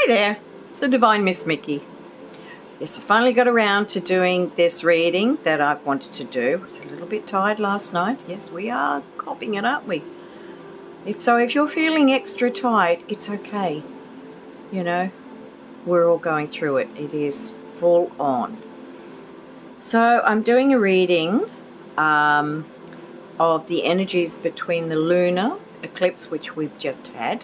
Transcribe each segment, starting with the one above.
Hi there, it's the Divine Miss Mikki. Yes, I finally got around to doing this reading that I've wanted to do. I was a little bit tired last night. Yes, we are copying it, aren't we? If you're feeling extra tired, it's okay. You know, we're all going through it. It is full on. So I'm doing a reading of the energies between the lunar eclipse, which we've just had,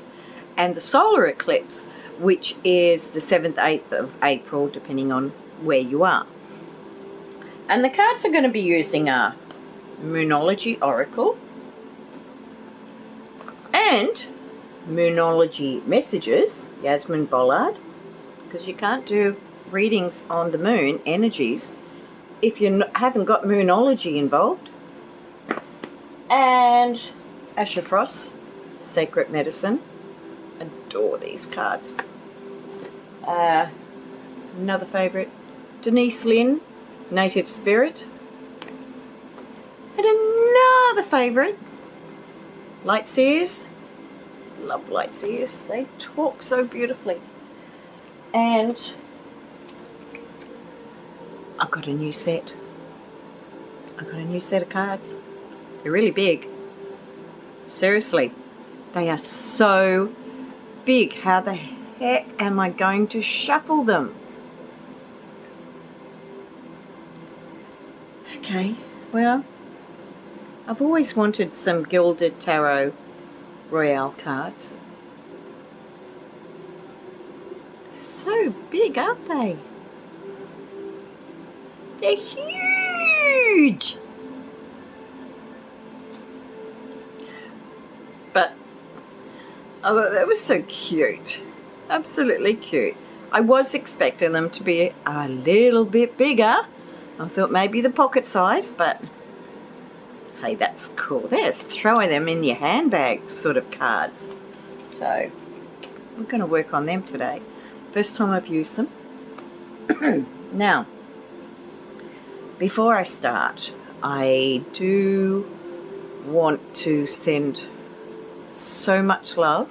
and the solar eclipse, which is the 7th, 8th of April, depending on where you are. And the cards I'm going to be using are Moonology Oracle and Moonology Messages, Yasmin Bollard, because you can't do readings on the moon energies if you haven't got Moonology involved. And Asher Frost, Sacred Medicine. Adore these cards. Another favourite, Denise Lynn, Native Spirit. And another favourite, Lightseers. Love Lightseers. They talk so beautifully. And I've got a new set. I've got a new set of cards. They're really big. Seriously. They are so big. How the heck am I going to shuffle them? Okay, well, I've always wanted some gilded tarot royale cards. They're so big, aren't they? They're huge! But I thought that was so cute. Absolutely cute. I was expecting them to be a little bit bigger. I thought maybe the pocket size, but hey, that's cool. They're throwing them in your handbag sort of cards. So I'm going to work on them today. First time I've used them. Now, before I start, I do want to send so much love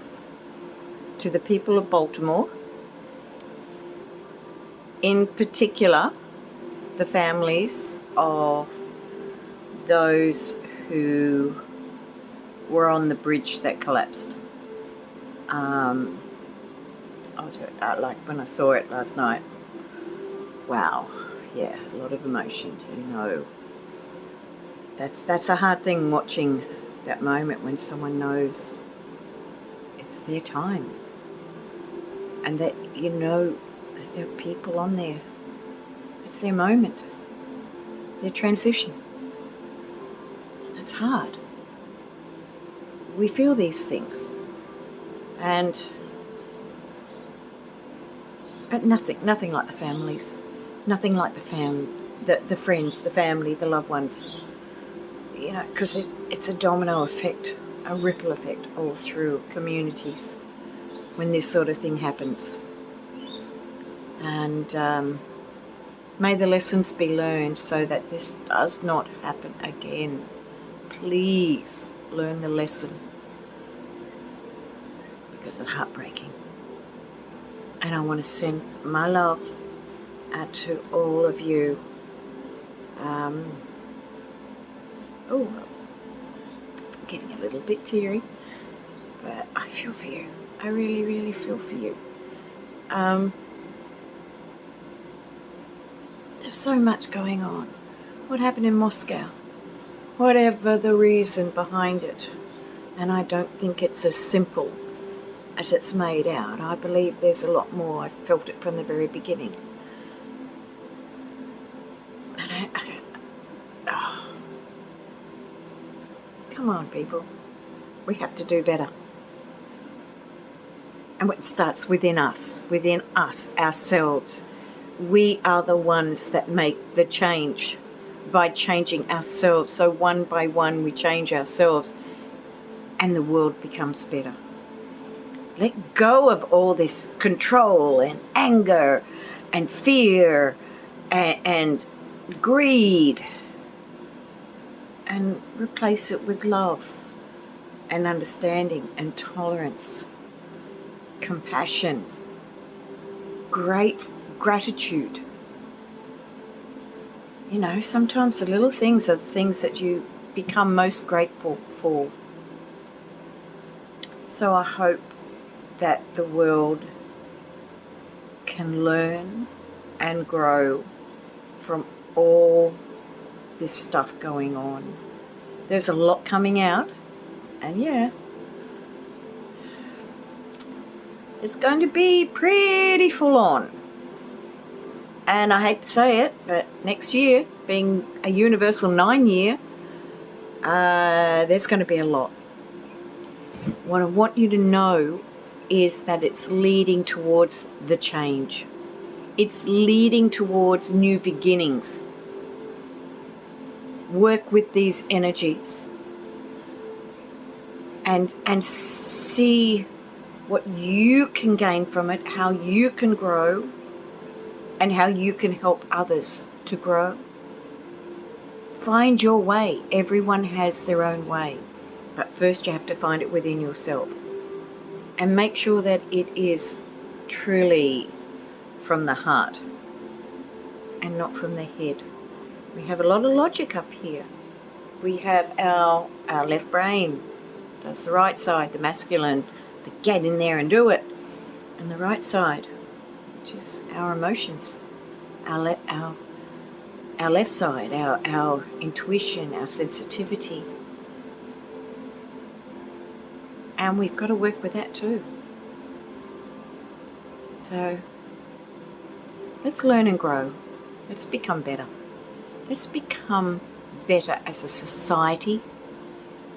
to the people of Baltimore, in particular the families of those who were on the bridge that collapsed. I was like, when I saw it last night, wow, yeah, a lot of emotion, you know. That's a hard thing, watching that moment when someone knows it's their time, and that you know that there are people on there. It's their moment, their transition. It's hard. We feel these things, but nothing like the families, nothing like the friends, the family, the loved ones. You know, because it's a domino effect, a ripple effect all through communities when this sort of thing happens. And may the lessons be learned so that this does not happen again. Please learn the lesson, because it's heartbreaking. And I want to send my love out to all of you. Oh, getting a little bit teary, but I feel for you. I really, really feel for you. There's so much going on. What happened in Moscow? Whatever the reason behind it. And I don't think it's as simple as it's made out. I believe there's a lot more. I felt it from the very beginning. And oh. Come on, people. We have to do better. And it starts within us, ourselves. We are the ones that make the change by changing ourselves. So one by one we change ourselves and the world becomes better. Let go of all this control and anger and fear and greed, and replace it with love and understanding and tolerance, compassion, great gratitude. You know, sometimes the little things are the things that you become most grateful for. So I hope that the world can learn and grow from all this stuff going on. There's a lot coming out, and yeah, it's going to be pretty full on. And I hate to say it, but next year, being a universal 9 year, there's going to be a lot. What I want you to know is that it's leading towards the change. It's leading towards new beginnings. Work with these energies and see what you can gain from it, how you can grow, and how you can help others to grow. Find your way. Everyone has their own way. But first you have to find it within yourself. And make sure that it is truly from the heart and not from the head. We have a lot of logic up here. We have our left brain. Does the right side, the masculine, the get in there and do it. And the right side, which is our emotions, our left side, our intuition, our sensitivity. And we've got to work with that too. So let's learn and grow. Let's become better. Let's become better as a society,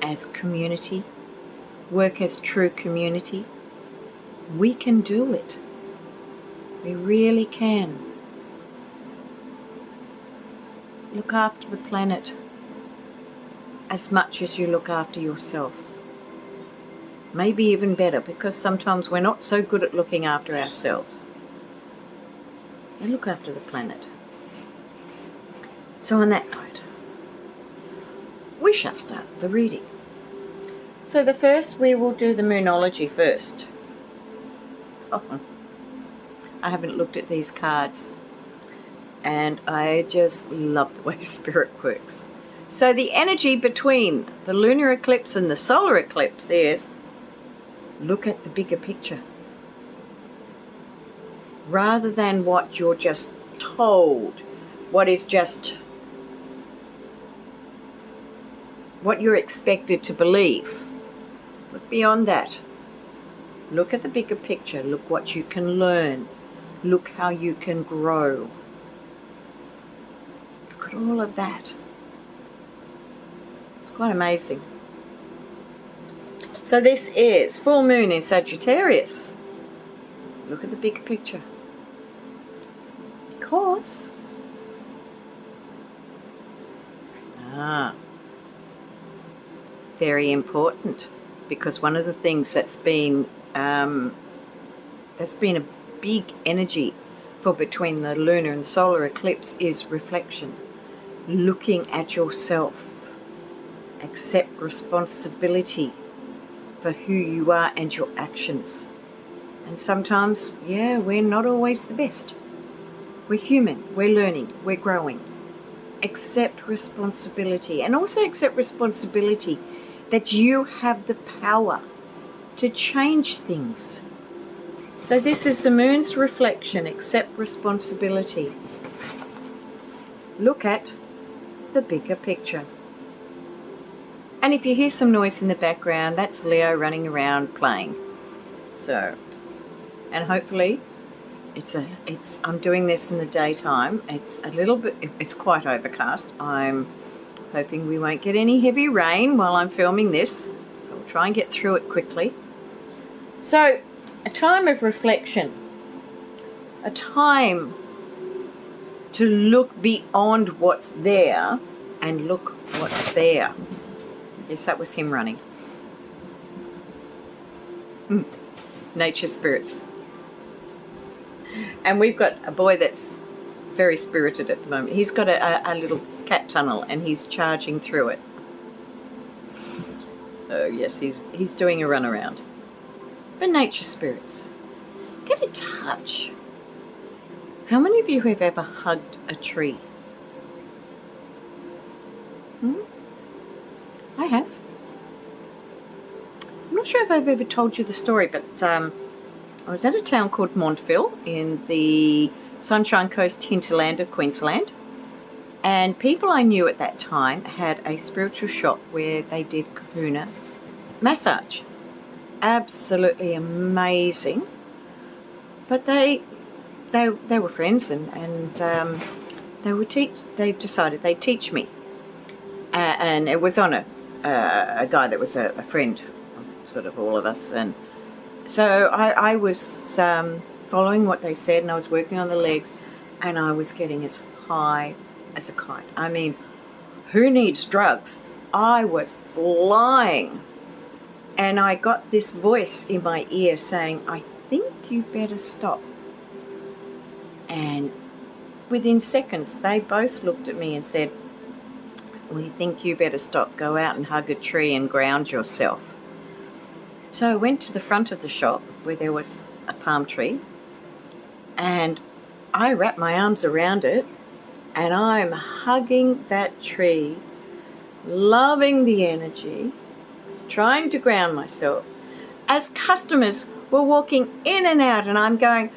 as community, work as true community. We can do it. We really can. Look after the planet as much as you look after yourself. Maybe even better, because sometimes we're not so good at looking after ourselves. And look after the planet. So on that note, we shall start the reading. So the first, we will do the Moonology first. Oh, I haven't looked at these cards, and I just love the way Spirit works. So the energy between the lunar eclipse and the solar eclipse is, look at the bigger picture. Rather than what you're just told, what is just what you're expected to believe. Look beyond that. Look at the bigger picture. Look what you can learn. Look how you can grow. Look at all of that. It's quite amazing. So this is full moon in Sagittarius. Look at the big picture. Because very important, because one of the things that's been a big energy for between the lunar and the solar eclipse is reflection. Looking at yourself. Accept responsibility for who you are and your actions. And sometimes, yeah, we're not always the best. We're human, we're learning, we're growing. Accept responsibility, and also accept responsibility that you have the power to change things. So this is the moon's reflection. Accept responsibility. Look at the bigger picture. And if you hear some noise in the background, that's Leo running around playing. So, and hopefully I'm doing this in the daytime. It's quite overcast. I'm hoping we won't get any heavy rain while I'm filming this. So we'll try and get through it quickly. So, a time of reflection. A time to look beyond what's there and look what's there. Yes, that was him running. Nature spirits. And we've got a boy that's very spirited at the moment. He's got a little cat tunnel and he's charging through it. So yes, he's doing a run around. But nature spirits, get in touch How many of you have ever hugged a tree? I have. I'm not sure if I've ever told you the story, but I was at a town called Montville in the Sunshine Coast hinterland of Queensland, and people I knew at that time had a spiritual shop where they did kahuna massage. Absolutely amazing. But they were friends, and they decided they'd teach me, and it was on a guy that was a friend of sort of all of us, and so I was following what they said, and I was working on the legs, and I was getting as high as a kite. I mean, who needs drugs? I was flying, and I got this voice in my ear saying, I think you better stop. And within seconds, they both looked at me and said, we think you better stop. Go out and hug a tree and ground yourself. So I went to the front of the shop where there was a palm tree, and I wrapped my arms around it, and I'm hugging that tree, loving the energy, trying to ground myself, as customers were walking in and out, and I'm going,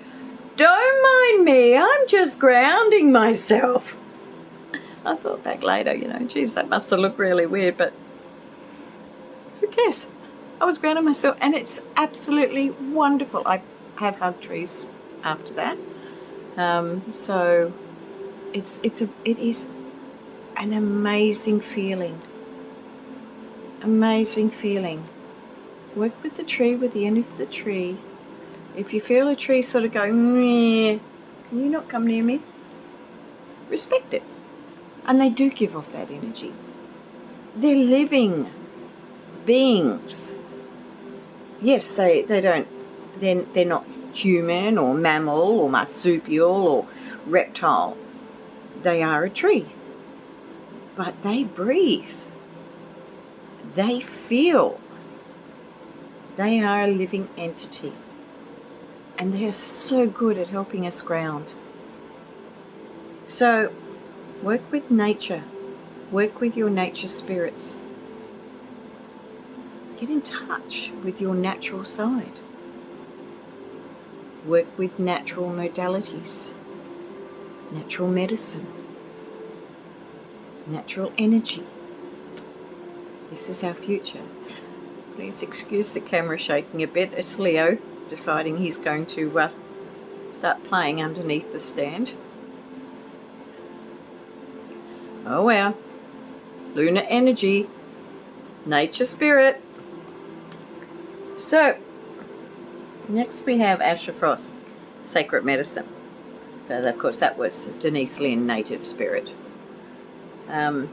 don't mind me, I'm just grounding myself. I thought back later, geez, that must have looked really weird, but who cares? I was grounding myself, and it's absolutely wonderful. I have hugged trees after that. So it is an amazing feeling. Amazing feeling. Work with the tree, with the end of the tree. If you feel a tree sort of going, meh, can you not come near me? Respect it. And they do give off that energy. They're living beings. Yes, they're not human or mammal or marsupial or reptile. They are a tree. But they breathe. They feel. They are a living entity. And they are so good at helping us ground. So, work with nature. Work with your nature spirits. Get in touch with your natural side. Work with natural modalities. Natural medicine. Natural energy. This is our future. Please excuse the camera shaking a bit. It's Leo deciding he's going to start playing underneath the stand. Oh wow. Lunar energy. Nature spirit. So, next we have Asher Frost, Sacred Medicine. So, of course, that was Denise Lynn, Native Spirit. What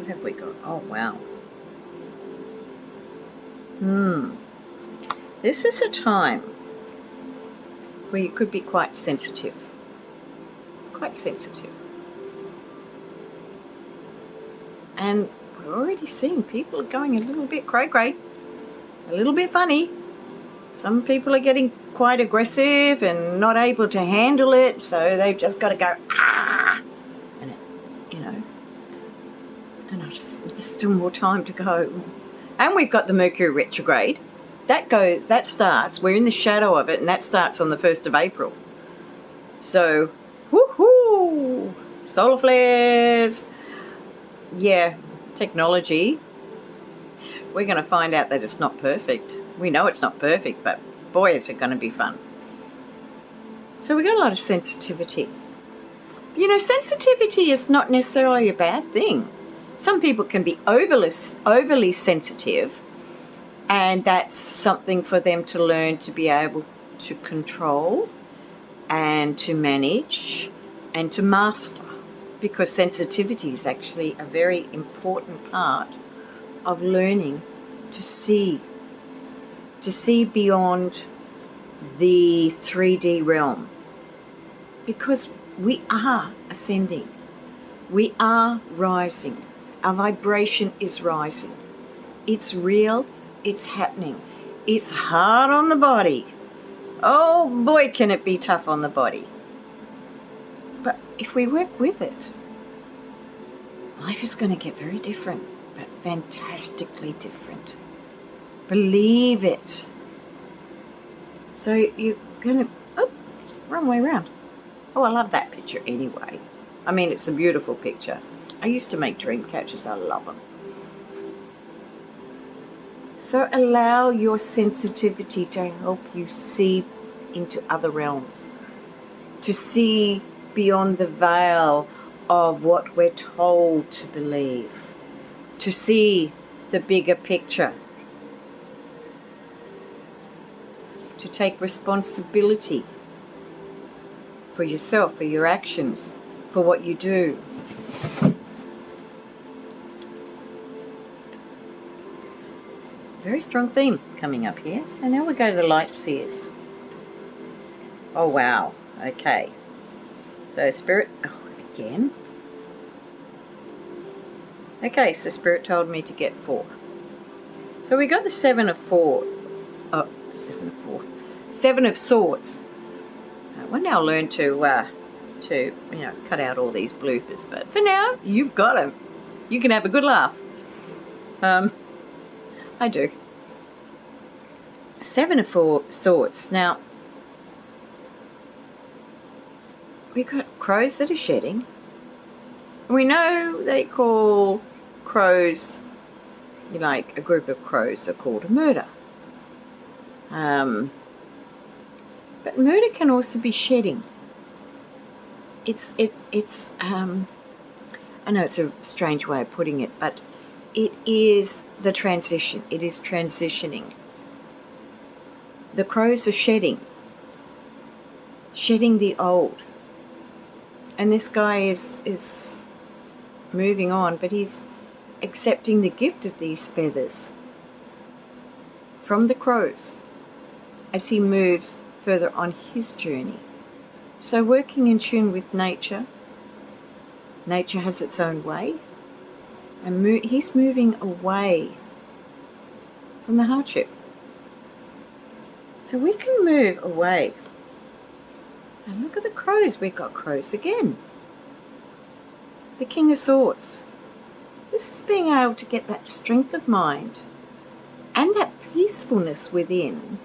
have we got? Oh, wow. This is a time where you could be quite sensitive. Quite sensitive. And we're already seeing people are going a little bit cray-cray. A little bit funny. Some people are getting quite aggressive and not able to handle it, so they've just got to go, and and there's still more time to go. And we've got the Mercury Retrograde. That starts, we're in the shadow of it, and that starts on the 1st of April. So, woohoo! Solar flares. Yeah, technology. We're going to find out that it's not perfect. We know it's not perfect, but boy, is it going to be fun. So we got a lot of sensitivity. Sensitivity is not necessarily a bad thing. Some people can be overly sensitive, and that's something for them to learn to be able to control and to manage and to master, because sensitivity is actually a very important part of learning to see beyond the 3D realm, because we are ascending, we are rising, our vibration is rising, it's real, it's happening, it's hard on the body. Oh boy, can it be tough on the body. But if we work with it, life is going to get very different, but fantastically different. Believe it. So you're going to, wrong way around. Oh, I love that picture anyway. I mean, it's a beautiful picture. I used to make dream catchers. I love them. So allow your sensitivity to help you see into other realms, to see beyond the veil of what we're told to believe, to see the bigger picture, to take responsibility for yourself, for your actions, for what you do. Very strong theme coming up here. So now we go to the light seers. Oh wow, okay. So Spirit, again. Okay, so Spirit told me to get 4. So we got the 7 of Swords. We'll now learn to cut out all these bloopers. But for now, you've got them. You can have a good laugh. I do. 7 of Swords. Now, we've got crows that are shedding. We know they call crows, a group of crows are called a murder. But murder can also be shedding. It's I know it's a strange way of putting it, but it is the transition. It is transitioning. The crows are shedding the old. And this guy is moving on, but he's accepting the gift of these feathers from the crows as he moves further on his journey. So working in tune with nature. Nature has its own way. And he's moving away from the hardship. So we can move away. And look at the crows. We've got crows again. The King of Swords. This is being able to get that strength of mind and that peacefulness within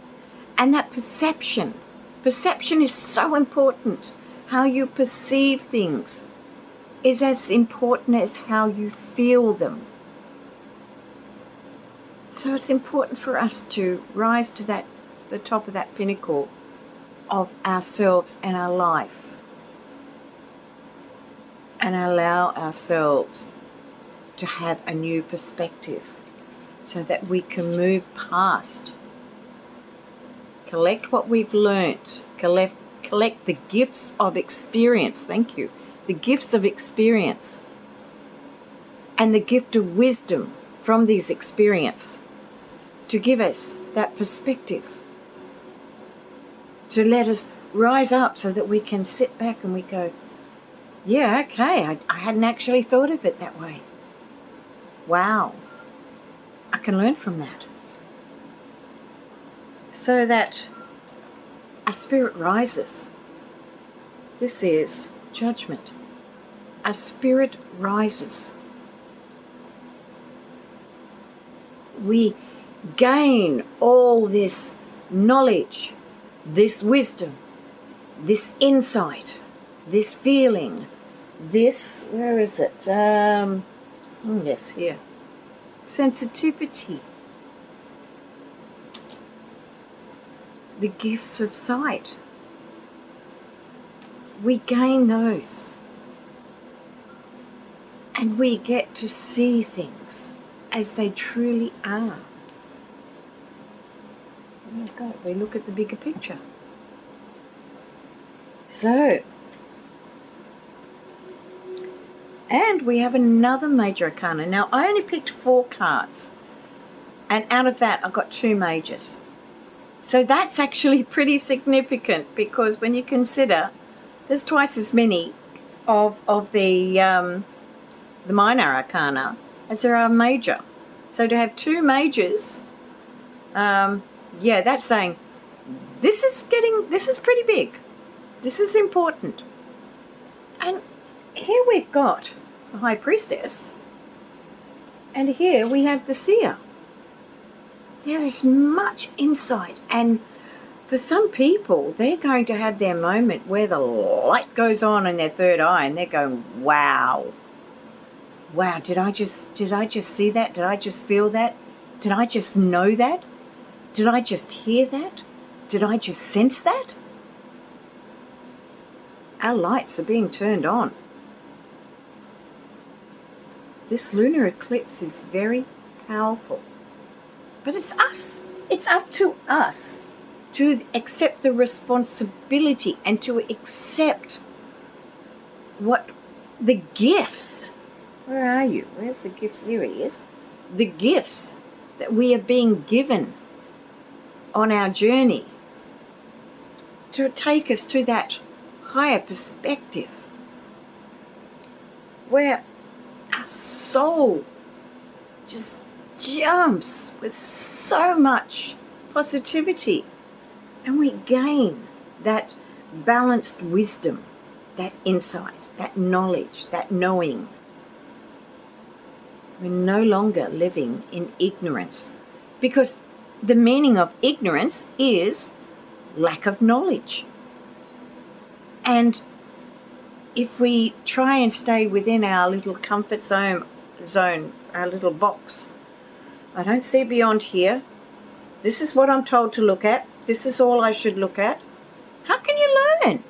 and that perception. Perception is so important. How you perceive things is as important as how you feel them. So it's important for us to rise to the top of that pinnacle of ourselves and our life, and allow ourselves to have a new perspective so that we can move past, collect what we've learnt, collect the gifts of experience. Thank you. The gifts of experience and the gift of wisdom from these experiences to give us that perspective, to let us rise up so that we can sit back and we go, yeah, okay, I hadn't actually thought of it that way. Wow, I can learn from that. So that our spirit rises. This is judgment. Our spirit rises. We gain all this knowledge, this wisdom, this insight, this feeling, this, where is it? Yes, here. Sensitivity. The gifts of sight. We gain those. And we get to see things as they truly are. Oh God, we look at the bigger picture. So, and we have another major arcana. Now, I only picked 4 cards. And out of that, I got 2 majors. So that's actually pretty significant, because when you consider there's twice as many of the minor arcana as there are major. So to have 2 majors, yeah, that's saying this is pretty big. This is important. And here we've got the High Priestess, and here we have the Seer. There is much insight, and for some people, they're going to have their moment where the light goes on in their third eye, and they're going, wow. Wow, did I just see that? Did I just feel that? Did I just know that? Did I just hear that? Did I just sense that? Our lights are being turned on. This lunar eclipse is very powerful. But it's us. It's up to us to accept the responsibility and to accept what the gifts. Where are you? Where's the gifts? Here he is. The gifts that we are being given on our journey to take us to that higher perspective where our soul just jumps with so much positivity, and we gain that balanced wisdom, that insight, that knowledge, that knowing. We're no longer living in ignorance, because the meaning of ignorance is lack of knowledge. And if we try and stay within our little comfort zone, our little box, I don't see beyond here. This is what I'm told to look at. This is all I should look at. How can you learn?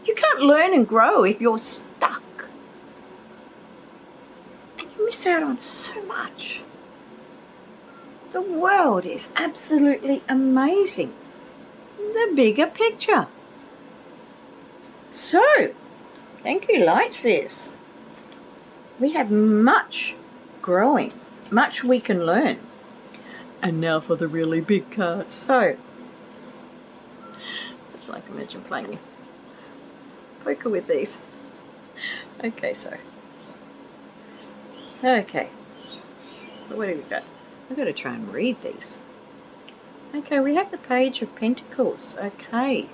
You can't learn and grow if you're stuck. And you miss out on so much. The world is absolutely amazing. The bigger picture. So, thank you, Light Sis. We have much growing, much we can learn. And now for the really big cards. So, it's like imagine playing poker with these. Okay, so what do we got? I've got to try and read these. Okay, we have the Page of Pentacles. Okay.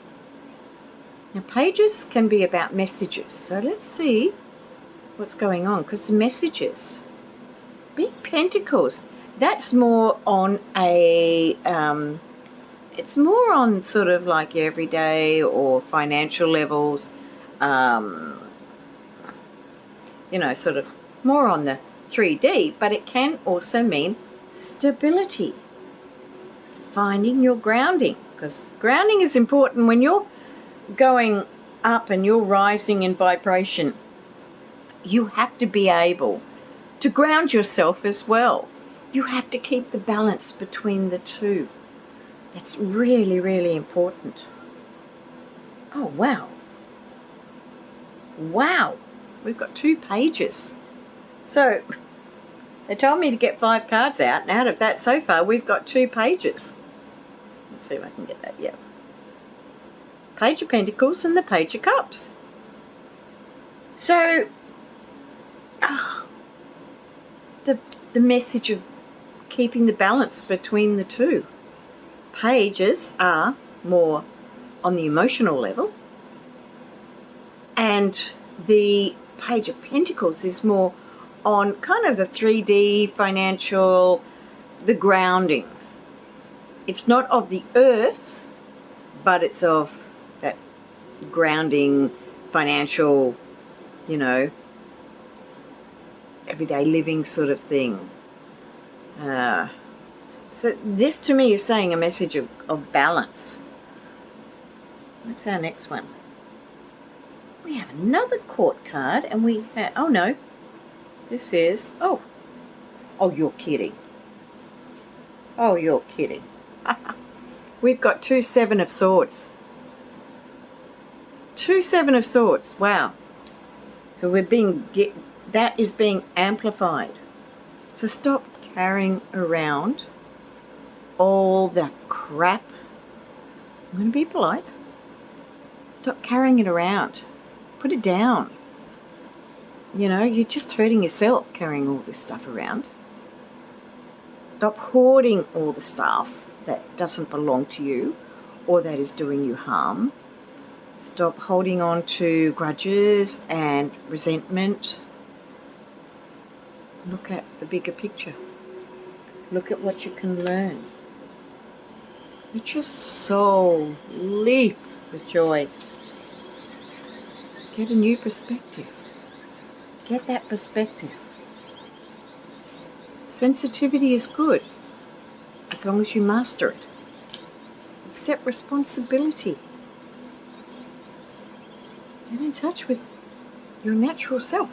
Now, pages can be about messages. So let's see what's going on, because the messages, Big Pentacles, that's more on a, it's more on sort of like everyday or financial levels, sort of more on the 3D, but it can also mean stability, finding your grounding, because grounding is important when you're going up and you're rising in vibration. You have to be able to ground yourself as well. You have to keep the balance between the two. That's really, really important. Oh, wow. Wow. We've got 2 pages. So, they told me to get 5 cards out, and out of that so far we've got 2 pages. Let's see if I can get that, yeah. Page of Pentacles and the Page of Cups. So, the message of keeping the balance between the two. Pages are more on the emotional level, and the Page of Pentacles is more on kind of the 3D financial, the grounding. It's not of the earth, but it's of that grounding, financial, everyday living sort of thing. So this to me is saying a message of balance. What's our next one? We have another Court card, and we have, oh no, this is, oh you're kidding. Oh, you're kidding. We've got 2 7 of Swords. 2 7 of Swords, wow. So that is being amplified. So stop carrying around all the crap. I'm going to be polite. Stop carrying it around. Put it down. You're just hurting yourself carrying all this stuff around. Stop hoarding all the stuff that doesn't belong to you, or that is doing you harm. Stop holding on to grudges and resentment. Look at the bigger picture. Look at what you can learn. Let your soul leap with joy. Get a new perspective. Get that perspective. Sensitivity is good as long as you master it. Accept responsibility. Get in touch with your natural self,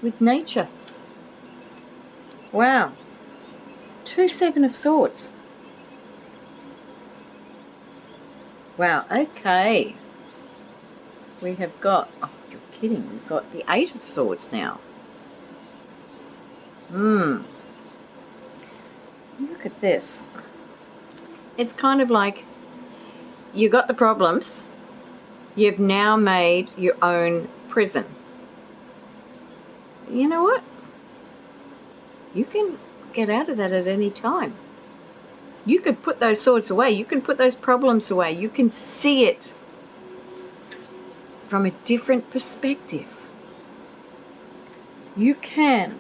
with nature. Wow. 2 7 of Swords. Wow, okay. We have got, oh, you're kidding, we've got the 8 of Swords now. Look at this. It's kind of like you got the problems. You've now made your own prison. You know what? You can get out of that at any time. You could put those swords away. You can put those problems away. You can see it from a different perspective. You can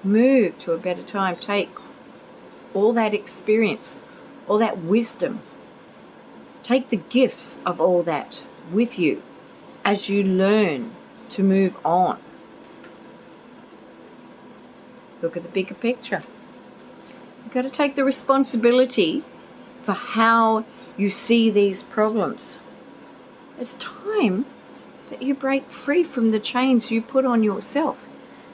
move to a better time. Take all that experience, all that wisdom. Take the gifts of all that with you as you learn to move on. Look at the bigger picture. You've got to take the responsibility for how you see these problems. It's time that you break free from the chains you put on yourself.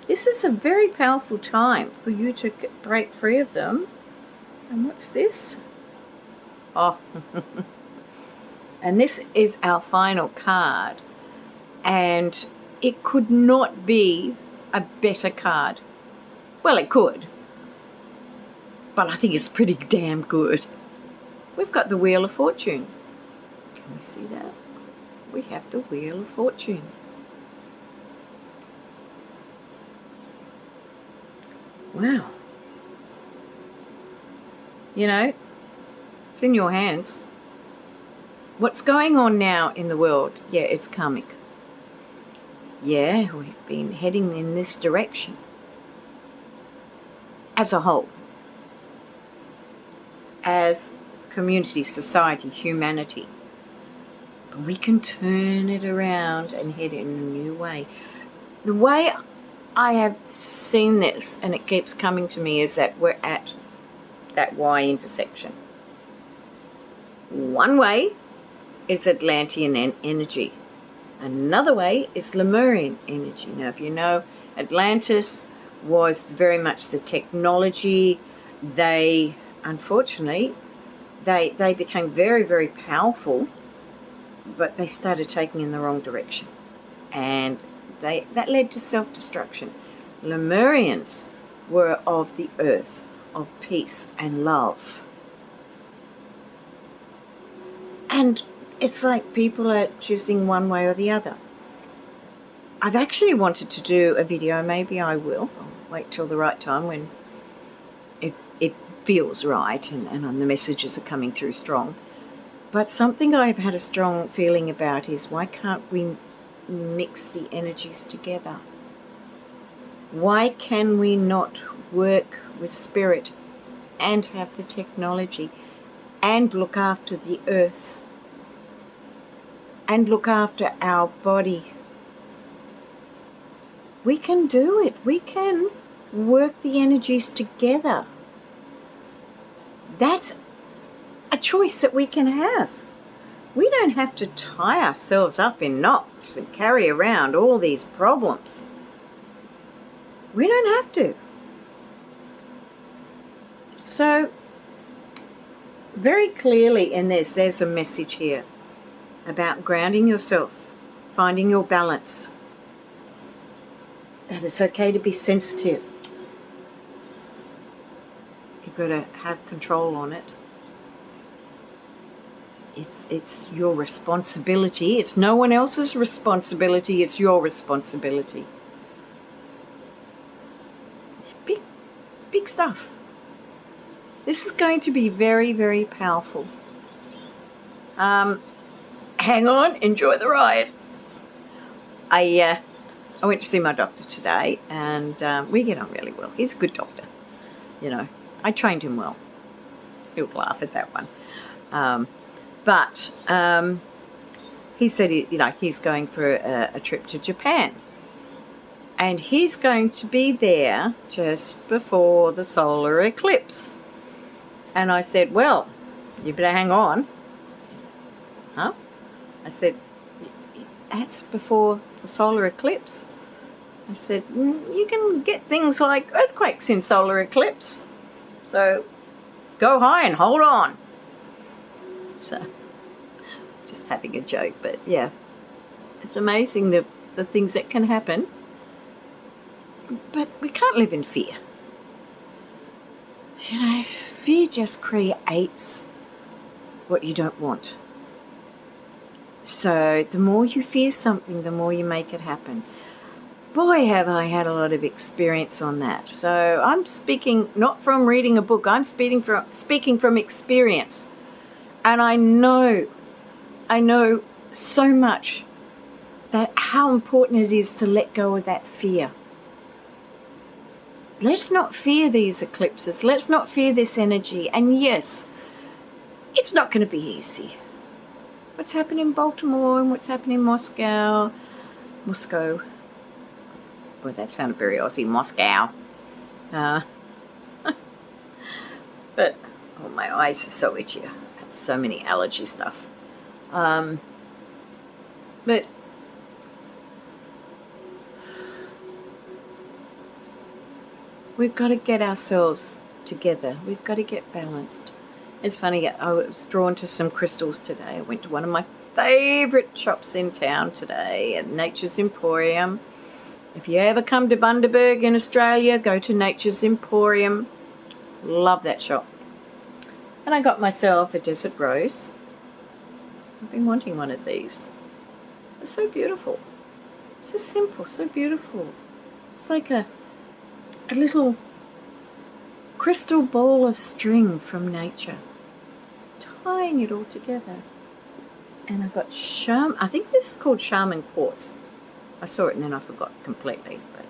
This is a very powerful time for you to break free of them. And what's this? Oh, and this is our final card. And it could not be a better card. Well, it could, but I think it's pretty damn good. We've got the Wheel of Fortune. Can we see that? We have the Wheel of Fortune. Wow. You know, it's in your hands. What's going on now in the world? Yeah, it's karmic. Yeah, we've been heading in this direction. As a whole. As community, society, humanity. But we can turn it around and head in a new way. The way I have seen this, and it keeps coming to me, is that we're at that Y intersection. One way is Atlantean energy. Another way is Lemurian energy. Now, if you know, Atlantis was very much the technology. They, unfortunately, they became very, very powerful, but they started taking in the wrong direction. And that led to self-destruction. Lemurians were of the earth, of peace and love. And it's like people are choosing one way or the other. I've actually wanted to do a video, maybe I will. I'll wait till the right time when it feels right and the messages are coming through strong. But something I've had a strong feeling about is, why can't we mix the energies together? Why can we not work with spirit and have the technology and look after the earth and look after our body? We can do it. We can work the energies together. That's a choice that we can have. We don't have to tie ourselves up in knots and carry around all these problems. We don't have to. So, very clearly in this, there's a message here about grounding yourself, finding your balance, that it's okay to be sensitive. You've got to have control on it. It's your responsibility. It's no one else's responsibility. It's your responsibility. Big stuff. This is going to be very, very powerful. Hang on, enjoy the ride. I went to see my doctor today, and we get on really well. He's a good doctor. You know, I trained him well. He'll laugh at that one. But he said, he's going for a trip to Japan. And he's going to be there just before the solar eclipse. And I said, well, you better hang on. Huh? I said, that's before the solar eclipse. I said, you can get things like earthquakes in solar eclipse. So go high and hold on. So just having a joke, but yeah, it's amazing the things that can happen. But we can't live in fear. You know, fear just creates what you don't want. So the more you fear something, the more you make it happen. Boy, have I had a lot of experience on that. So I'm speaking not from reading a book. I'm speaking from experience. And I know so much that how important it is to let go of that fear. Let's not fear these eclipses. Let's not fear this energy. And yes, it's not going to be easy. What's happened in Baltimore and what's happened in Moscow. Boy, that sounded very Aussie, Moscow. But, oh, my eyes are so itchy. I've had so many allergy stuff. But we've got to get ourselves together. We've got to get balanced. It's funny, I was drawn to some crystals today. I went to one of my favourite shops in town today at Nature's Emporium. If you ever come to Bundaberg in Australia, go to Nature's Emporium. Love that shop. And I got myself a desert rose. I've been wanting one of these. It's so beautiful. So simple, so beautiful. It's like a little crystal ball of string from nature, tying it all together. And I've got I think this is called shaman quartz. I saw it and then I forgot completely, but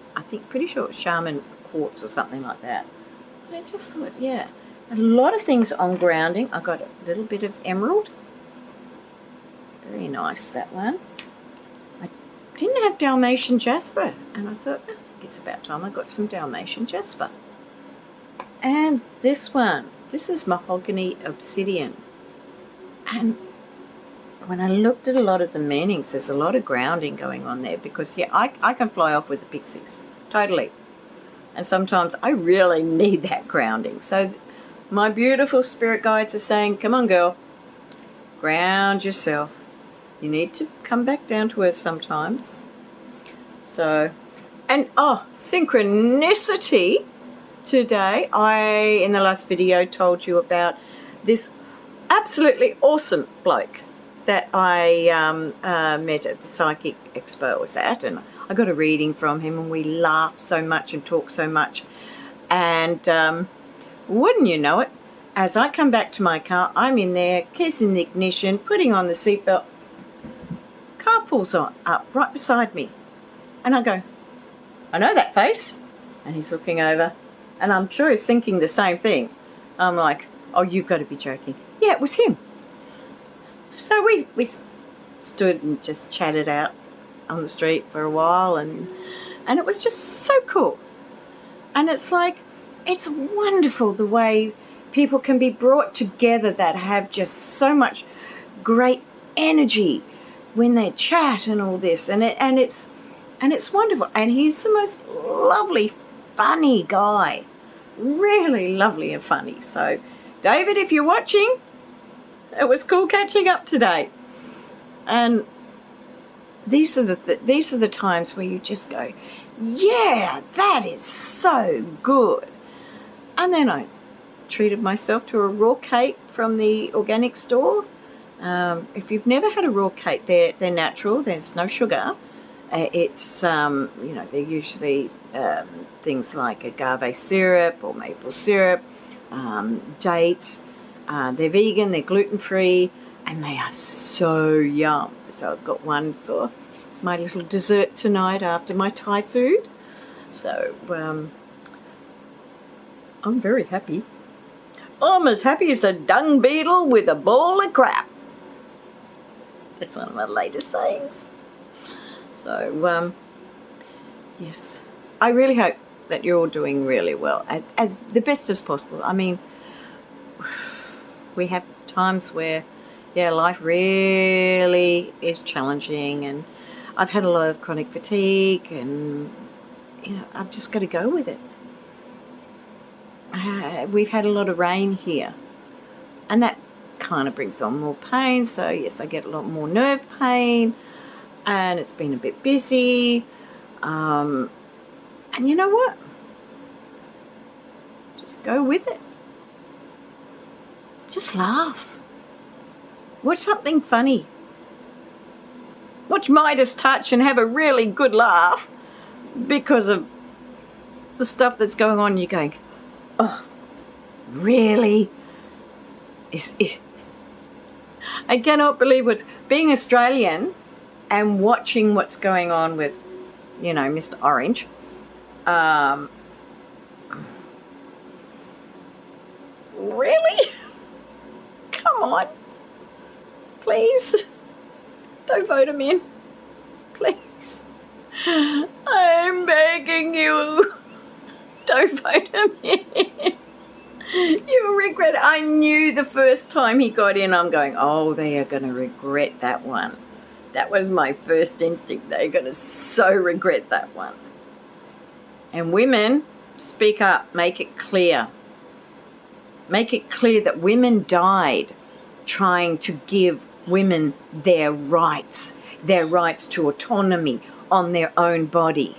pretty sure it's shaman quartz or something like that. But I just thought, yeah, a lot of things on grounding. I got a little bit of emerald. Very nice, that one. I didn't have Dalmatian jasper, and I thought, I think it's about time I got some Dalmatian jasper. And this one, this is mahogany obsidian. And when I looked at a lot of the meanings, there's a lot of grounding going on there because, yeah, I can fly off with the pixies, totally. And sometimes I really need that grounding. So my beautiful spirit guides are saying, come on, girl, ground yourself. You need to come back down to earth sometimes. So, and synchronicity. Today, I, in the last video, told you about this absolutely awesome bloke that I met at the Psychic Expo I was at, and I got a reading from him, and we laughed so much and talked so much. And wouldn't you know it, as I come back to my car, I'm in there, keys in the ignition, putting on the seatbelt. Car pulls up right beside me. And I go, I know that face. And he's looking over. And I'm sure he's thinking the same thing. I'm like, oh, you've got to be joking. Yeah, it was him. So we stood and just chatted out on the street for a while, and it was just so cool. And it's like, it's wonderful the way people can be brought together that have just so much great energy when they chat and all this, and it's wonderful. And he's the most lovely, funny guy, really lovely and funny. So David, if you're watching, it was cool catching up today. And these are the times where you just go, yeah, that is so good. And then I treated myself to a raw cake from the organic store. If you've never had a raw cake, they're natural. There's no sugar. It's they're usually things like agave syrup or maple syrup, dates. They're vegan, they're gluten-free, and they are so yum. So I've got one for my little dessert tonight after my Thai food. So I'm very happy. I'm as happy as a dung beetle with a ball of crap. That's one of my latest sayings. So, yes, I really hope that you're all doing really well, as the best as possible. I mean, we have times where, life really is challenging, and I've had a lot of chronic fatigue, and, I've just got to go with it. We've had a lot of rain here, and that kind of brings on more pain. So, yes, I get a lot more nerve pain, and it's been a bit busy. And you know what? Just go with it. Just laugh. Watch something funny. Watch Midas Touch and have a really good laugh because of the stuff that's going on. And you're going, oh, really? I cannot believe what's being Australian and watching what's going on with, Mr. Orange. Really? Come on. Please. Don't vote him in. Please. I'm begging you. Don't vote him in. You'll regret it. I knew the first time he got in, I'm going, oh, they are going to regret that one. That was my first instinct. They're going to so regret that one. And women, speak up. Make it clear. Make it clear that women died trying to give women their rights to autonomy on their own body,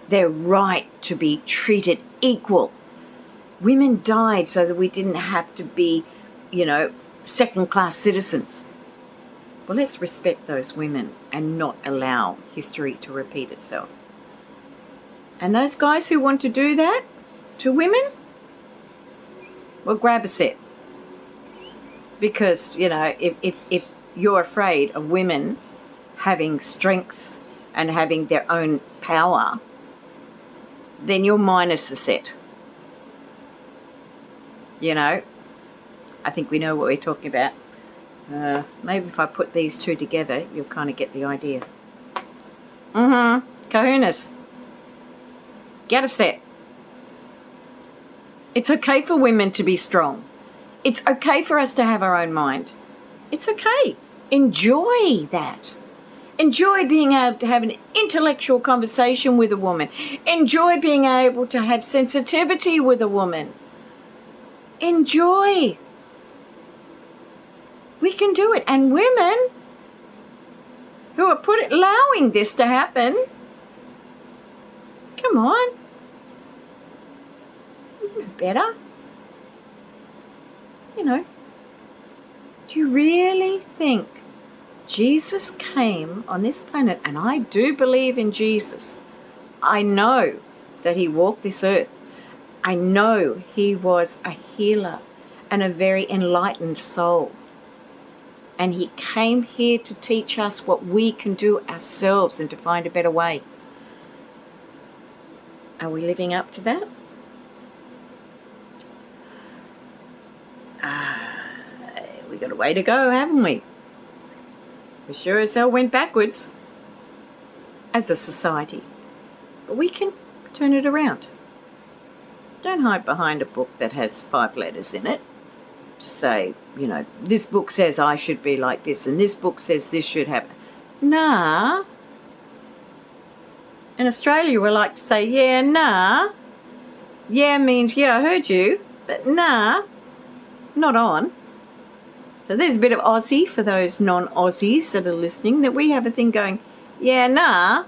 their right to be treated equal. Women died so that we didn't have to be, second-class citizens. Well, let's respect those women and not allow history to repeat itself. And those guys who want to do that to women, well, grab a set. Because, if you're afraid of women having strength and having their own power, then you're minus the set. I think we know what we're talking about. Maybe if I put these two together, you'll kind of get the idea. Kahunas. Get a set. It's okay for women to be strong. It's okay for us to have our own mind. It's okay. Enjoy that. Enjoy being able to have an intellectual conversation with a woman. Enjoy being able to have sensitivity with a woman. Enjoy. We can do it. And women who are allowing this to happen, come on. You know better. Do you really think Jesus came on this planet? And I do believe in Jesus. I know that he walked this earth. I know he was a healer and a very enlightened soul. And he came here to teach us what we can do ourselves and to find a better way. Are we living up to that? We got a way to go, haven't we? We sure as hell went backwards as a society. But we can turn it around. Don't hide behind a book that has 5 letters in it to say, this book says I should be like this and this book says this should happen. Nah. In Australia, we like to say, yeah, nah. Yeah means, yeah, I heard you, but nah, not on. So there's a bit of Aussie for those non-Aussies that are listening, that we have a thing going, yeah, nah.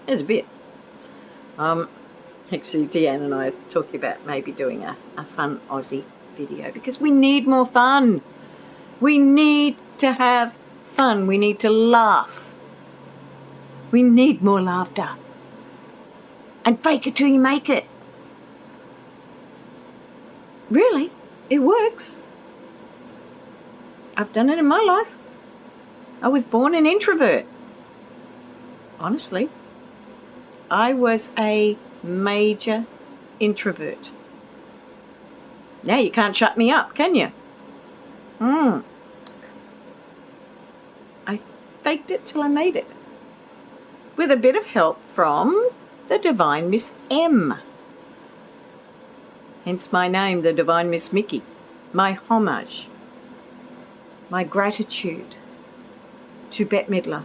There's a bit. Actually, Deanne and I are talking about maybe doing a fun Aussie video because we need more fun. We need to have fun. We need to laugh. We need more laughter. And fake it till you make it. Really? It works. I've done it in my life. I was born an introvert. Honestly. I was a major introvert. Now you can't shut me up, can you? I faked it till I made it. With a bit of help from the Divine Miss M. Hence my name, the Divine Miss Mikki. My homage, my gratitude to Bette Midler,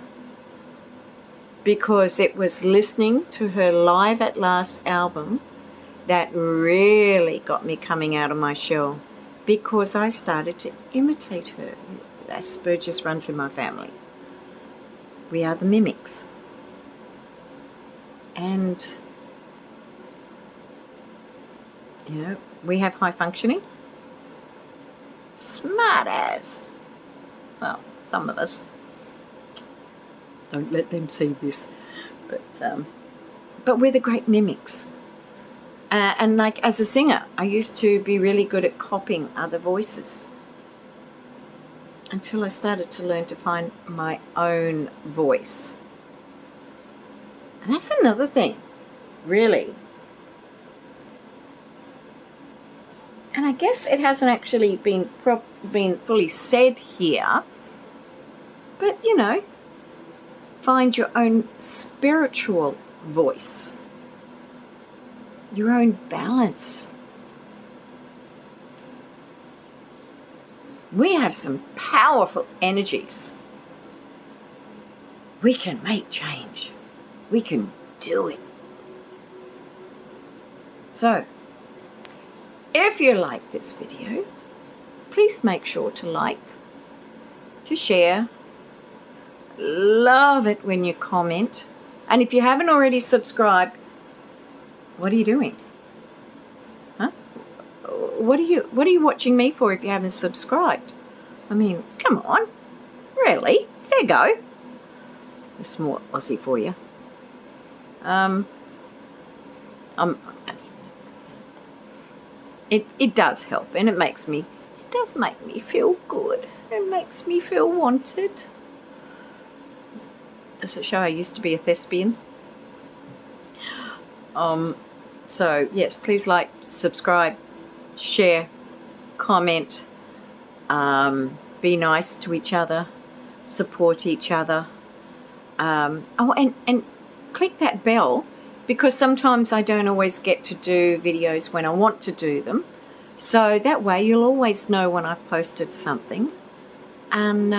because it was listening to her Live at Last album that really got me coming out of my shell, because I started to imitate her. Asperger's runs in my family. We are the mimics. And, you know, we have high functioning. Smart as. Well, some of us. Don't let them see this. But we're the great mimics. And like as a singer, I used to be really good at copying other voices, until I started to learn to find my own voice. And that's another thing, really. And I guess it hasn't actually been fully said here, but, you know, find your own spiritual voice, your own balance. We have some powerful energies. We can make change. We can do it. So, if you like this video, please make sure to like, to share. Love it when you comment. And if you haven't already subscribed, what are you doing? Huh? What are you watching me for if you haven't subscribed? I mean, come on. Really? Fair go. That's more Aussie for you. It does help, and it does make me feel good. It makes me feel wanted. Does it show I used to be a thespian? So yes, please like, subscribe, share, comment, be nice to each other, support each other. And click that bell, because sometimes I don't always get to do videos when I want to do them. So that way you'll always know when I've posted something. And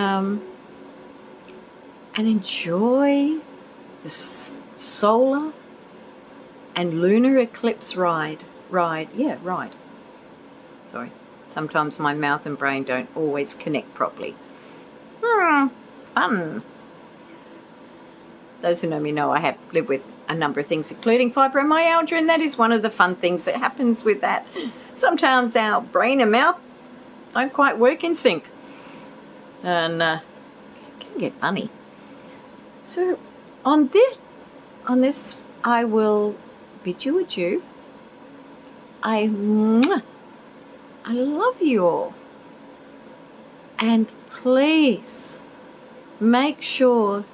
enjoy the solar and lunar eclipse ride. Sorry, sometimes my mouth and brain don't always connect properly. Fun. Those who know me know I have lived with a number of things, including fibromyalgia, and that is one of the fun things that happens with that. Sometimes our brain and mouth don't quite work in sync, and it can get funny. So on this, I will bid you adieu. I love you all, and please make sure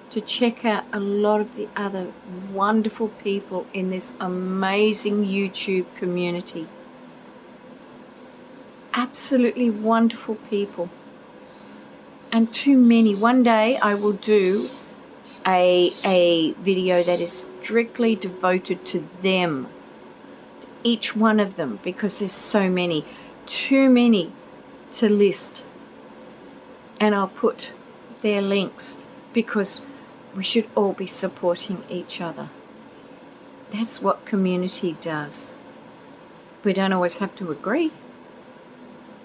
to check out a lot of the other wonderful people in this amazing YouTube community. Absolutely wonderful people. And too many. One day I will do a video that is strictly devoted to them, to each one of them, because there's so many, too many to list. And I'll put their links, because we should all be supporting each other. That's what community does. We don't always have to agree,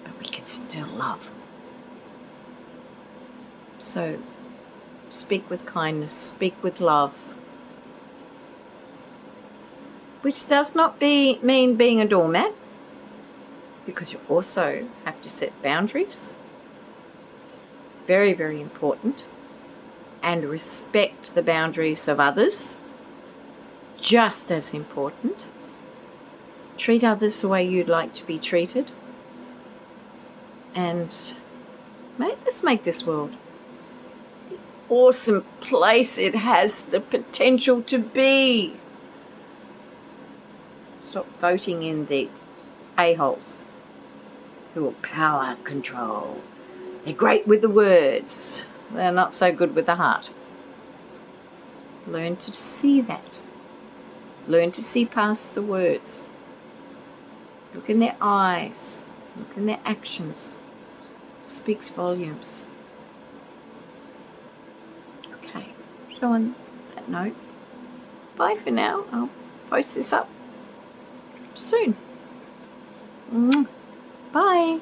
but we can still love. So speak with kindness, speak with love, which does not mean being a doormat, because you also have to set boundaries. Very, very important. And respect the boundaries of others. Just as important. Treat others the way you'd like to be treated. And let's make this world the awesome place it has the potential to be. Stop voting in the a-holes who are power control. They're great with the words. They're not so good with the heart. Learn to see that. Learn to see past the words. Look in their eyes. Look in their actions. Speaks volumes. Okay, so on that note, bye for now. I'll post this up soon. Bye.